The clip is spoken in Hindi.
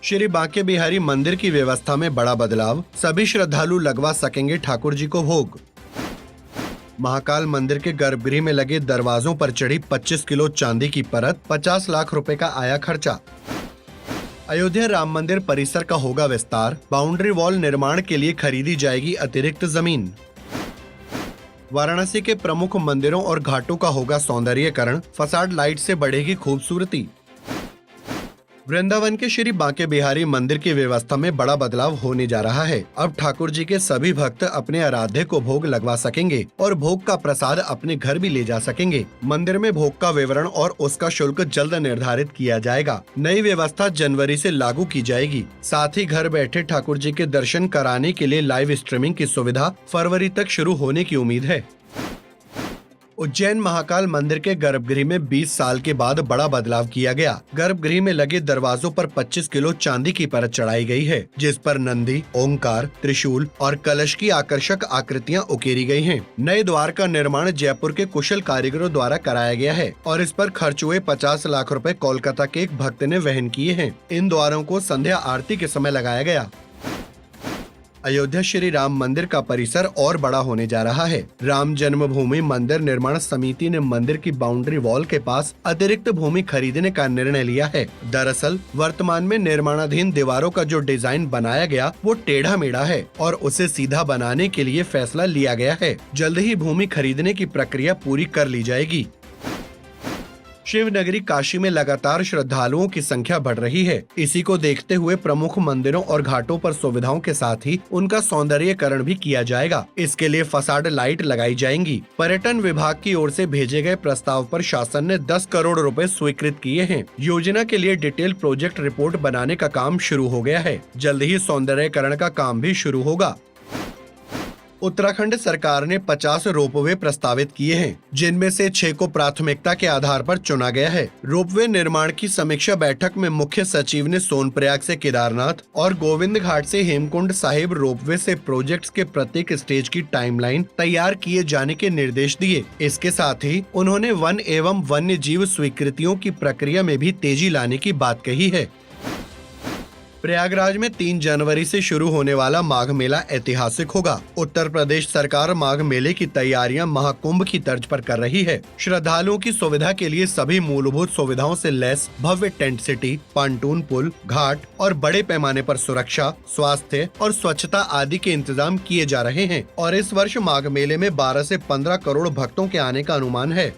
श्री बांके बिहारी मंदिर की व्यवस्था में बड़ा बदलाव, सभी श्रद्धालु लगवा सकेंगे ठाकुर जी को भोग। महाकाल मंदिर के गर्भगृह में लगे दरवाजों पर चढ़ी 25 किलो चांदी की परत, 50 लाख रुपए का आया खर्चा। अयोध्या राम मंदिर परिसर का होगा विस्तार, बाउंड्री वॉल निर्माण के लिए खरीदी जाएगी अतिरिक्त जमीन। वाराणसी के प्रमुख मंदिरों और घाटों का होगा सौंदर्यीकरण, फसाड लाइट से बढ़ेगी खूबसूरती। वृंदावन के श्री बांके बिहारी मंदिर की व्यवस्था में बड़ा बदलाव होने जा रहा है। अब ठाकुर जी के सभी भक्त अपने आराध्य को भोग लगवा सकेंगे और भोग का प्रसाद अपने घर भी ले जा सकेंगे। मंदिर में भोग का विवरण और उसका शुल्क जल्द निर्धारित किया जाएगा। नई व्यवस्था जनवरी से लागू की जाएगी। साथ ही घर बैठे ठाकुर जी के दर्शन कराने के लिए लाइव स्ट्रीमिंग की सुविधा फरवरी तक शुरू होने की उम्मीद है। उज्जैन महाकाल मंदिर के गर्भगृह में 20 साल के बाद बड़ा बदलाव किया गया। गर्भगृह में लगे दरवाजों पर 25 किलो चांदी की परत चढ़ाई गई है, जिस पर नंदी, ओंकार, त्रिशूल और कलश की आकर्षक आकृतियां उकेरी गई हैं। नए द्वार का निर्माण जयपुर के कुशल कारीगरों द्वारा कराया गया है और इस पर खर्च हुए 50 लाख रुपए कोलकाता के एक भक्त ने वहन किए हैं। इन द्वारों को संध्या आरती के समय लगाया गया। अयोध्या श्री राम मंदिर का परिसर और बड़ा होने जा रहा है। राम जन्मभूमि मंदिर निर्माण समिति ने मंदिर की बाउंड्री वॉल के पास अतिरिक्त भूमि खरीदने का निर्णय लिया है। दरअसल वर्तमान में निर्माणाधीन दीवारों का जो डिजाइन बनाया गया वो टेढ़ा मेढ़ा है और उसे सीधा बनाने के लिए फैसला लिया गया है। जल्द ही भूमि खरीदने की प्रक्रिया पूरी कर ली जाएगी। शिवनगरी काशी में लगातार श्रद्धालुओं की संख्या बढ़ रही है। इसी को देखते हुए प्रमुख मंदिरों और घाटों पर सुविधाओं के साथ ही उनका सौंदर्यीकरण भी किया जाएगा। इसके लिए फसाड लाइट लगाई जाएंगी। पर्यटन विभाग की ओर से भेजे गए प्रस्ताव पर शासन ने 10 करोड़ रुपए स्वीकृत किए हैं। योजना के लिए डिटेल प्रोजेक्ट रिपोर्ट बनाने का काम शुरू हो गया है। जल्द ही सौंदर्यीकरण का काम भी शुरू होगा। उत्तराखंड सरकार ने 50 रोपवे प्रस्तावित किए हैं, जिनमें से 6 को प्राथमिकता के आधार पर चुना गया है। रोपवे निर्माण की समीक्षा बैठक में मुख्य सचिव ने सोनप्रयाग से केदारनाथ और गोविंद घाट से हेमकुंड साहिब रोपवे से प्रोजेक्ट्स के प्रत्येक स्टेज की टाइमलाइन तैयार किए जाने के निर्देश दिए। इसके साथ ही उन्होंने वन एवं वन्य जीव स्वीकृतियों की प्रक्रिया में भी तेजी लाने की बात कही है। प्रयागराज में 3 जनवरी से शुरू होने वाला माघ मेला ऐतिहासिक होगा। उत्तर प्रदेश सरकार माघ मेले की तैयारियां महाकुंभ की तर्ज पर कर रही है। श्रद्धालुओं की सुविधा के लिए सभी मूलभूत सुविधाओं से लैस भव्य टेंट सिटी, पांटून पुल, घाट और बड़े पैमाने पर सुरक्षा, स्वास्थ्य और स्वच्छता आदि के इंतजाम किए जा रहे हैं और इस वर्ष माघ मेले में 12 से 15 करोड़ भक्तों के आने का अनुमान है।